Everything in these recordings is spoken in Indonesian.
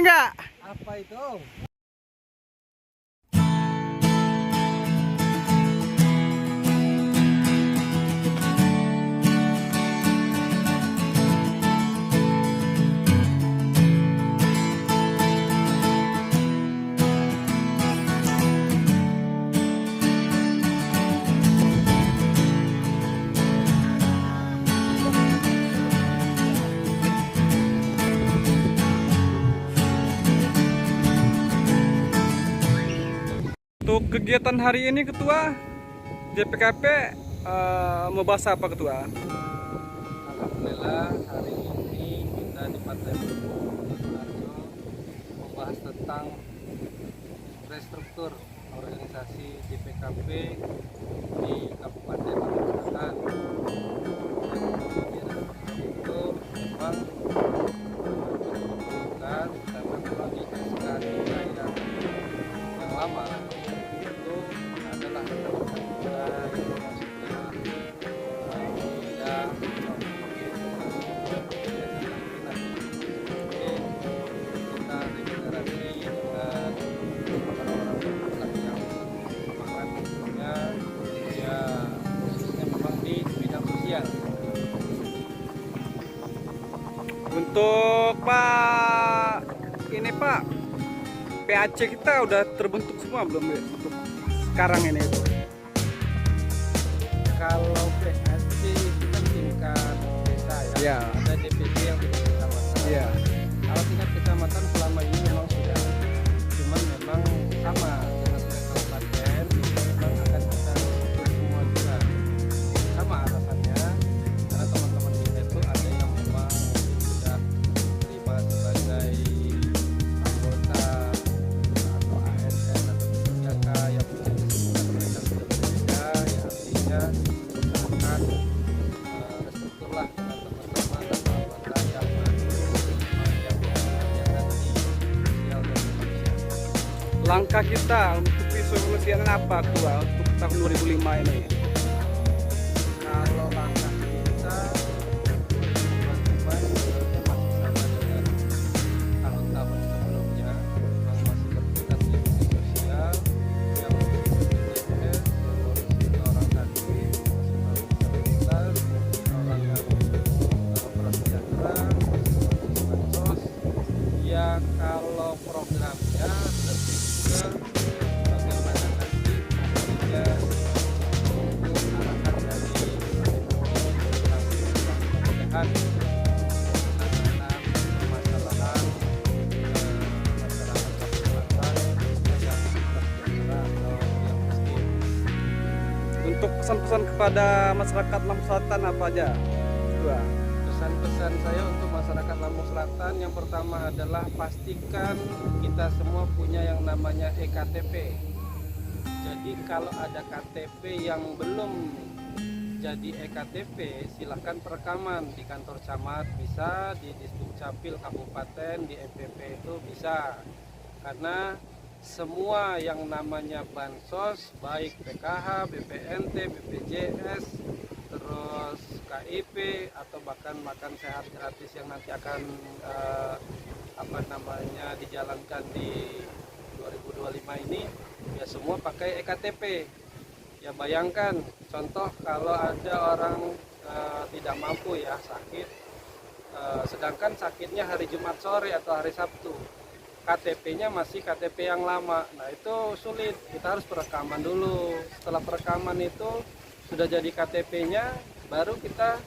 enggak? Apa itu? Untuk kegiatan hari ini Ketua JPKP mau bahas apa Ketua? Alhamdulillah hari ini kita di Partai Sidoarjo membahas tentang restruktur organisasi JPKP di Kabupaten Lampung Selatan. Itu memang bukan karena melanjutkan yang lama. Itu adalah Untuk Pak ini Pak PAC kita udah terbentuk semua belum ya? Untuk sekarang ini itu. Kalau PSC itu kan tingkat desa ya, Ya. ada DPD yang tingkat kecamatan. Iya. Kalau tingkat kecamatan selama ini memang sudah, cuman memang sama dengan tingkat kabupaten, memang akan kita struktur semua juga. Sama alasannya, karena teman-teman kita itu ada yang memang mungkin sudah terlibat sebagai anggota atau ASN atau PJK yang mungkin kesibukan mereka sudah berbeda, ya artinya akan restruktur lah dengan teman-teman atau anggota yang mengerjakan di sosial dan kemanusiaan. Langkah kita untuk isu kemanusiaan apa Ketua untuk tahun 2005 ini? Kalau langkah kita masih sama dengan tahun-tahun sebelumnya, memang masih berkutat di isu sosial yang BPJS, yang ngurusin orang sakit, masih disabilitas, orang yang prasejahtera, masih bansos. Ya kalau programnya lebih ke bagaimana nanti ya untuk arahan dari pencegahan penanganan permasalahan masyarakat Selatan yang prasejahtera atau yang miskin. Untuk pesan-pesan kepada masyarakat Lampung Selatan apa aja Ketua? Pesan-pesan saya untuk masyarakat Lampung Selatan yang pertama adalah pastikan kita semua punya yang namanya EKTP. Jadi kalau ada KTP yang belum jadi EKTP, silahkan perekaman di kantor camat bisa, di Disdukcapil Kabupaten, di MPP itu bisa. Karena semua yang namanya bansos, baik PKH, BPNT, BPJS, terus KIP atau bahkan makan sehat gratis yang nanti akan dijalankan di 2025 ini, ya semua pakai EKTP. Ya bayangkan contoh kalau ada orang tidak mampu ya sakit, sedangkan sakitnya hari Jumat sore atau hari Sabtu, KTP-nya masih KTP yang lama. Nah itu sulit, kita harus perekaman dulu. Setelah perekaman itu sudah jadi KTP-nya, baru kita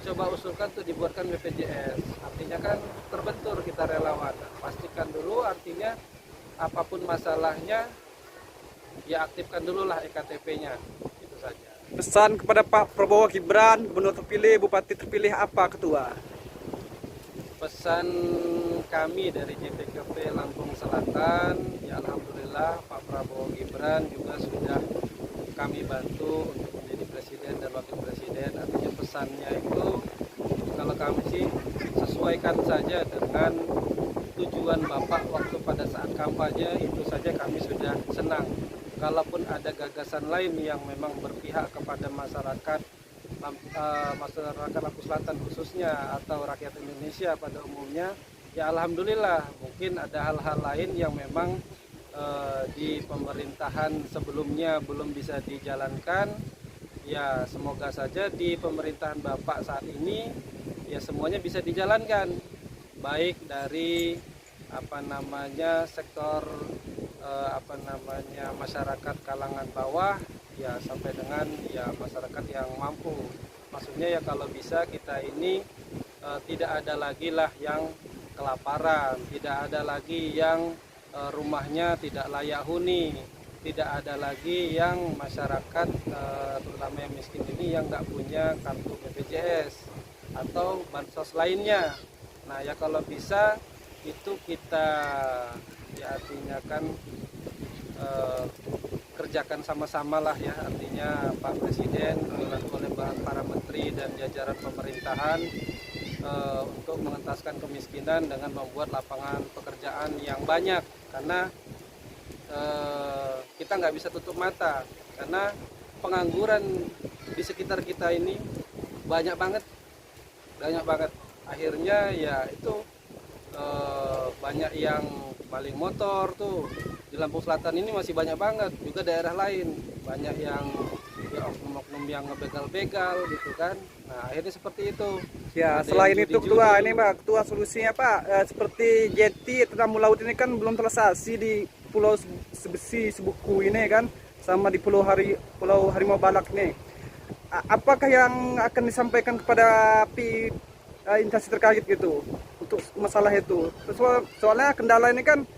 coba usulkan untuk dibuatkan BPJS. Artinya kan terbentur kita relawan. Pastikan dulu, artinya apapun masalahnya ya aktifkan dulu lah EKTP-nya. Itu saja. Pesan kepada Pak Prabowo Gibran, Gubernur terpilih, Bupati terpilih apa Ketua? Pesan kami dari JPKP Lampung Selatan, ya alhamdulillah Pak Prabowo Gibran juga sudah kami bantu untuk menjadi presiden dan wakil presiden. Artinya pesannya itu kalau kami sih sesuaikan saja dengan tujuan Bapak waktu pada saat kampanye, itu saja kami sudah senang. Kalaupun ada gagasan lain yang memang berpihak kepada masyarakat Lampung Selatan khususnya atau rakyat Indonesia pada umumnya, ya alhamdulillah mungkin ada hal-hal lain yang memang di pemerintahan sebelumnya belum bisa dijalankan. Ya semoga saja di pemerintahan Bapak saat ini ya semuanya bisa dijalankan, baik dari sektor masyarakat kalangan bawah ya sampai dengan ya masyarakat yang mampu. Maksudnya ya kalau bisa kita ini tidak ada lagi lah yang kelaparan, tidak ada lagi yang rumahnya tidak layak huni, tidak ada lagi yang masyarakat terutama yang miskin ini yang nggak punya kartu BPJS atau bansos lainnya. Nah ya kalau bisa itu kita ya artinya kan kerjakan sama-sama lah ya, artinya Pak Presiden oleh para menteri dan jajaran pemerintahan untuk mengentaskan kemiskinan dengan membuat lapangan pekerjaan yang banyak, karena kita nggak bisa tutup mata karena pengangguran di sekitar kita ini banyak banget akhirnya ya itu banyak yang maling motor tuh di Lampung Selatan ini masih banyak banget, juga daerah lain banyak yang ya oknum-oknum yang ngebegal-begal gitu kan. Nah akhirnya seperti itu. Ya, Ada selain yang itu judi-judi. ketua, ini Pak, ketua solusinya Pak, seperti jeti Tamu Laut ini kan belum terrealisasi di Pulau Sebesi, Sebuku ini kan, sama di Pulau Harimau Balak ini. Apakah yang akan disampaikan kepada instansi terkait gitu untuk masalah itu? Soalnya kendala ini kan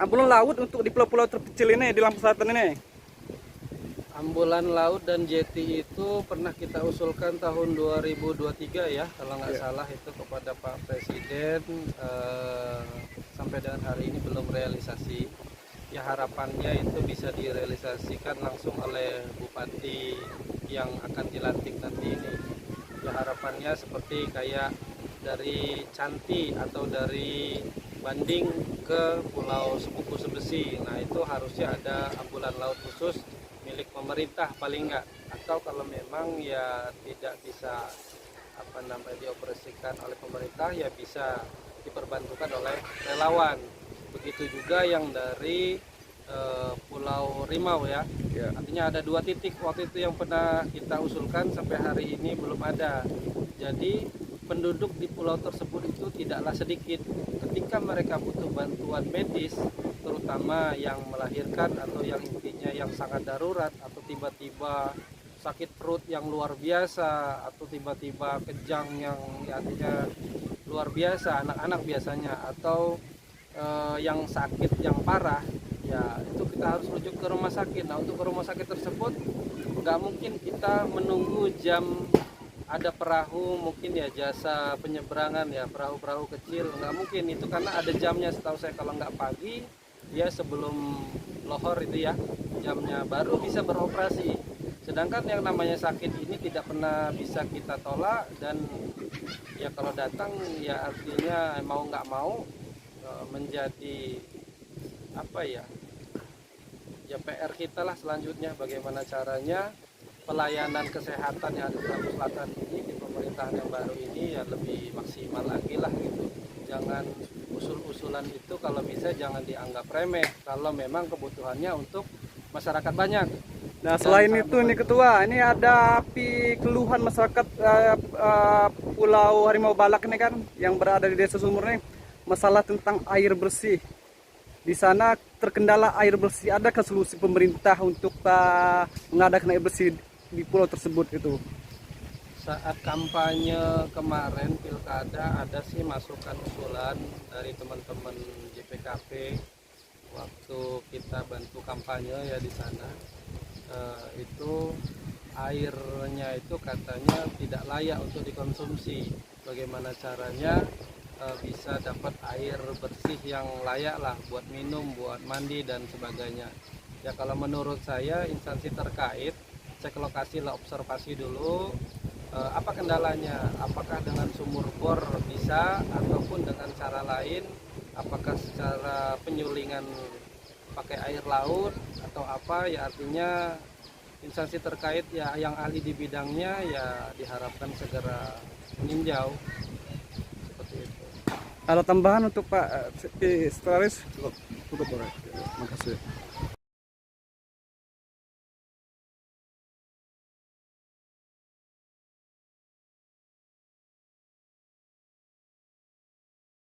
ambulan laut untuk di pulau-pulau terkecil ini di Lampung Selatan ini. Ambulan laut dan jeti itu pernah kita usulkan tahun 2023 ya kalau nggak salah itu kepada Pak Presiden, sampai dengan hari ini belum realisasi. Ya harapannya itu bisa direalisasikan langsung oleh Bupati yang akan dilantik nanti ini. Ya harapannya seperti kayak dari Canti atau dari Banding ke Pulau Sebuku Sebesi. Nah itu harusnya ada ambulan laut khusus milik pemerintah paling enggak, atau kalau memang ya tidak bisa dioperasikan oleh pemerintah ya bisa diperbantukan oleh relawan. Begitu juga yang dari Pulau Rimau ya. Artinya ada 2 titik waktu itu yang pernah kita usulkan, sampai hari ini belum ada. Jadi penduduk di pulau tersebut itu tidaklah sedikit. Ketika mereka butuh bantuan medis, terutama yang melahirkan atau yang intinya yang sangat darurat, atau tiba-tiba sakit perut yang luar biasa, atau tiba-tiba kejang yang artinya luar biasa, anak-anak biasanya, atau yang sakit yang parah, ya itu kita harus rujuk ke rumah sakit. Nah untuk ke rumah sakit tersebut nggak mungkin kita menunggu jam ada perahu, mungkin ya jasa penyeberangan ya perahu-perahu kecil, nggak mungkin itu karena ada jamnya. Setahu saya kalau nggak pagi ya sebelum lohor itu ya jamnya baru bisa beroperasi. Sedangkan yang namanya sakit ini tidak pernah bisa kita tolak, dan ya kalau datang ya artinya mau nggak mau menjadi ya PR kita lah selanjutnya, bagaimana caranya pelayanan kesehatan yang ada di Lampung Selatan ini di pemerintahan yang baru ini ya lebih maksimal lagi lah gitu. Jangan usul-usulan itu kalau bisa jangan dianggap remeh kalau memang kebutuhannya untuk masyarakat banyak. Nah selain itu nih ketua, ini ada keluhan masyarakat Pulau Harimau Balak ini kan yang berada di Desa Sumur ini, masalah tentang air bersih. Di sana terkendala air bersih, adakah solusi pemerintah untuk mengadakan air bersih di pulau tersebut itu? Saat kampanye kemarin pilkada ada sih masukan usulan dari teman-teman JPKP waktu kita bantu kampanye ya di sana. Itu airnya itu katanya tidak layak untuk dikonsumsi. Bagaimana caranya bisa dapat air bersih yang layak lah buat minum, buat mandi dan sebagainya. Ya kalau menurut saya instansi terkait cek lokasi lah, observasi dulu apa kendalanya, apakah dengan sumur bor bisa ataupun dengan cara lain, apakah secara penyulingan pakai air laut atau apa, ya artinya instansi terkait ya yang ahli di bidangnya ya diharapkan segera meninjau seperti itu. Ada tambahan untuk Pak Sekretaris? Cukup. Cukup, Pak. Terima kasih.